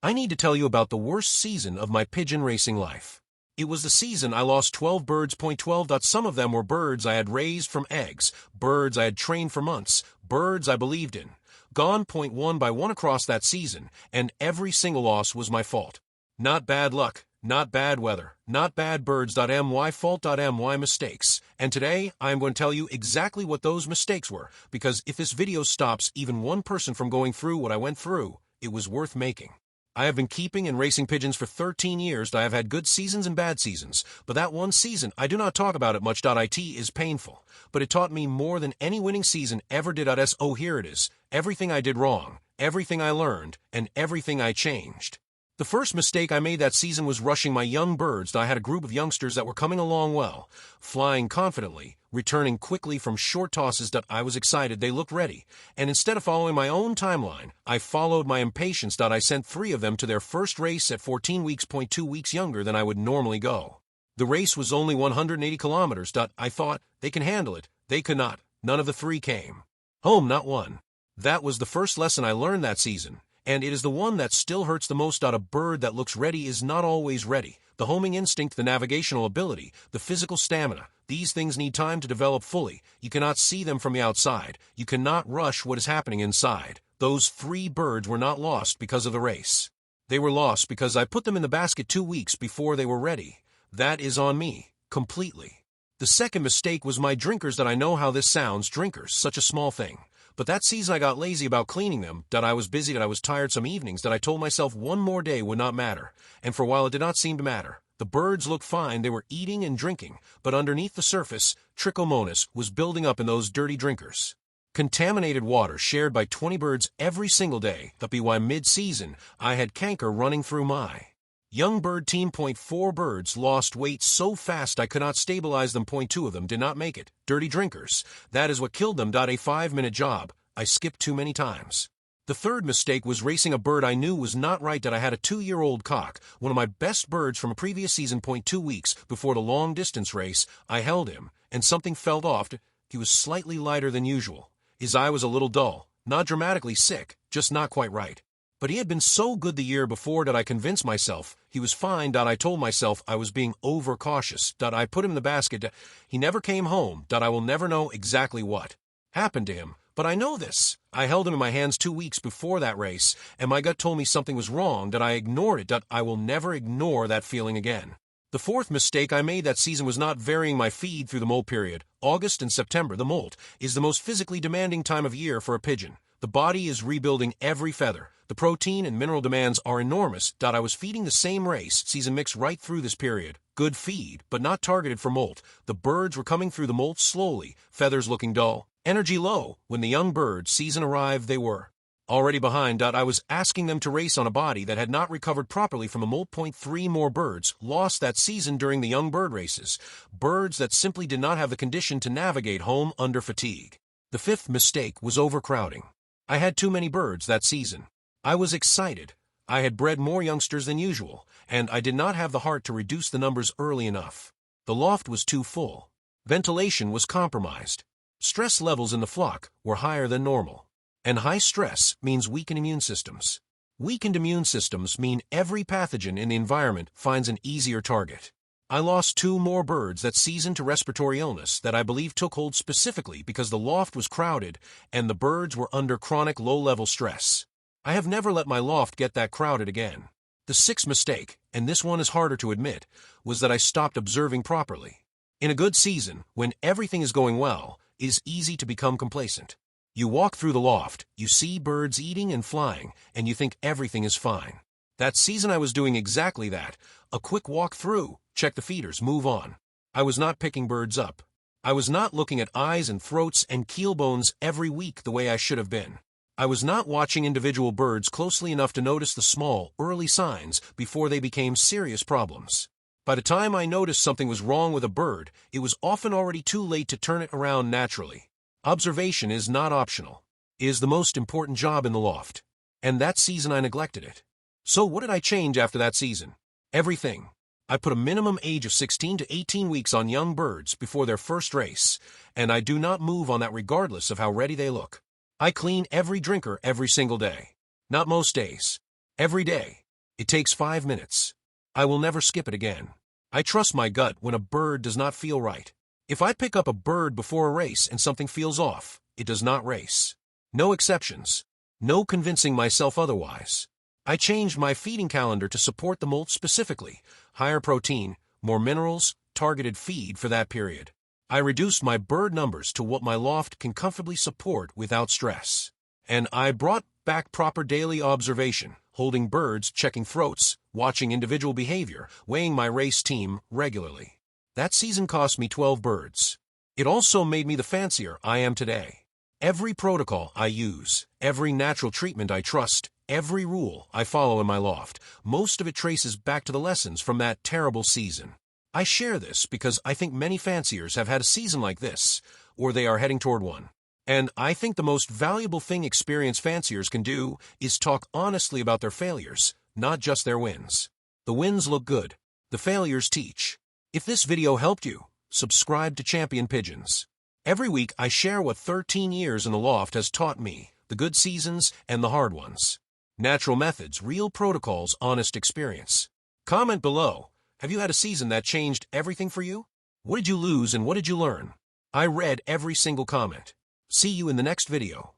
I need to tell you about the worst season of my pigeon racing life. It was the season I lost 12 birds. 12. Some of them were birds I had raised from eggs, birds I had trained for months, birds I believed in. Gone. One by one across that season, and every single loss was my fault. Not bad luck, not bad weather, not bad birds. My fault. My mistakes. And today, I am going to tell you exactly what those mistakes were, because if this video stops even one person from going through what I went through, it was worth making. I have been keeping and racing pigeons for 13 years. I have had good seasons and bad seasons, but that one season, I do not talk about it much. It is painful, but it taught me more than any winning season ever did. Oh, here it is. Everything I did wrong, everything I learned, and everything I changed. The first mistake I made that season was rushing my young birds. I had a group of youngsters that were coming along well, flying confidently, returning quickly from short tosses. I was excited, they looked ready, and instead of following my own timeline, I followed my impatience. I sent 3 of them to their first race at 14 weeks. 2 weeks younger than I would normally go. The race was only 180 kilometers. I thought, they can handle it. They could not. None of the 3 came home, not one. That was the first lesson I learned that season. And it is the one that still hurts the most. A bird that looks ready is not always ready. The homing instinct, the navigational ability, the physical stamina, these things need time to develop fully. You cannot see them from the outside. You cannot rush what is happening inside. Those 3 birds were not lost because of the race. They were lost because I put them in the basket 2 weeks before they were ready. That is on me, completely. The second mistake was my drinkers. I know how this sounds, drinkers, such a small thing. But that season I got lazy about cleaning them. I was busy. I was tired some evenings. I told myself one more day would not matter. And for a while it did not seem to matter. The birds looked fine. They were eating and drinking. But underneath the surface, trichomonas was building up in those dirty drinkers. Contaminated water shared by 20 birds every single day. By mid-season, I had canker running through my young bird team. 4 birds lost weight so fast I could not stabilize them. 2 of them did not make it. Dirty drinkers. That is what killed them. A 5-minute job. I skipped too many times. The third mistake was racing a bird I knew was not right. I had a 2-year-old cock, one of my best birds from a previous season. 2 weeks before the long-distance race, I held him, and something fell off. He was slightly lighter than usual. His eye was a little dull, not dramatically sick, just not quite right. But he had been so good the year before that I convinced myself he was fine. I told myself I was being overcautious. I put him in the basket. He never came home. I will never know exactly what happened to him, but I know this. I held him in my hands 2 weeks before that race, and my gut told me something was wrong. I ignored it. I will never ignore that feeling again. The fourth mistake I made that season was not varying my feed through the molt period. August and September, the molt, is the most physically demanding time of year for a pigeon. The body is rebuilding every feather. The protein and mineral demands are enormous. I was feeding the same race season mix right through this period. Good feed, but not targeted for molt. The birds were coming through the molt slowly, feathers looking dull, energy low. When the young bird season arrived, they were already behind. I was asking them to race on a body that had not recovered properly from a molt. 3 more birds lost that season during the young bird races. Birds that simply did not have the condition to navigate home under fatigue. The fifth mistake was overcrowding. I had too many birds that season. I was excited. I had bred more youngsters than usual, and I did not have the heart to reduce the numbers early enough. The loft was too full. Ventilation was compromised. Stress levels in the flock were higher than normal. And high stress means weakened immune systems. Weakened immune systems mean every pathogen in the environment finds an easier target. I lost 2 more birds that season to respiratory illness that I believe took hold specifically because the loft was crowded and the birds were under chronic low-level stress. I have never let my loft get that crowded again. The 6th mistake, and this one is harder to admit, was that I stopped observing properly. In a good season, when everything is going well, it is easy to become complacent. You walk through the loft, you see birds eating and flying, and you think everything is fine. That season I was doing exactly that. A quick walk through, check the feeders, move on. I was not picking birds up. I was not looking at eyes and throats and keel bones every week the way I should have been. I was not watching individual birds closely enough to notice the small, early signs before they became serious problems. By the time I noticed something was wrong with a bird, it was often already too late to turn it around naturally. Observation is not optional. It is the most important job in the loft. And that season I neglected it. So what did I change after that season? Everything. I put a minimum age of 16 to 18 weeks on young birds before their first race, and I do not move on that regardless of how ready they look. I clean every drinker every single day. Not most days. Every day. It takes 5 minutes. I will never skip it again. I trust my gut when a bird does not feel right. If I pick up a bird before a race and something feels off, it does not race. No exceptions. No convincing myself otherwise. I changed my feeding calendar to support the molt specifically. Higher protein, more minerals, targeted feed for that period. I reduced my bird numbers to what my loft can comfortably support without stress. And I brought back proper daily observation, holding birds, checking throats, watching individual behavior, weighing my race team regularly. That season cost me 12 birds. It also made me the fancier I am today. Every protocol I use, every natural treatment I trust, every rule I follow in my loft, most of it traces back to the lessons from that terrible season. I share this because I think many fanciers have had a season like this, or they are heading toward one. And I think the most valuable thing experienced fanciers can do is talk honestly about their failures, not just their wins. The wins look good. The failures teach. If this video helped you, subscribe to Champion Pigeons. Every week I share what 13 years in the loft has taught me, the good seasons and the hard ones. Natural methods, real protocols, honest experience. Comment below. Have you had a season that changed everything for you? What did you lose and what did you learn? I read every single comment. See you in the next video.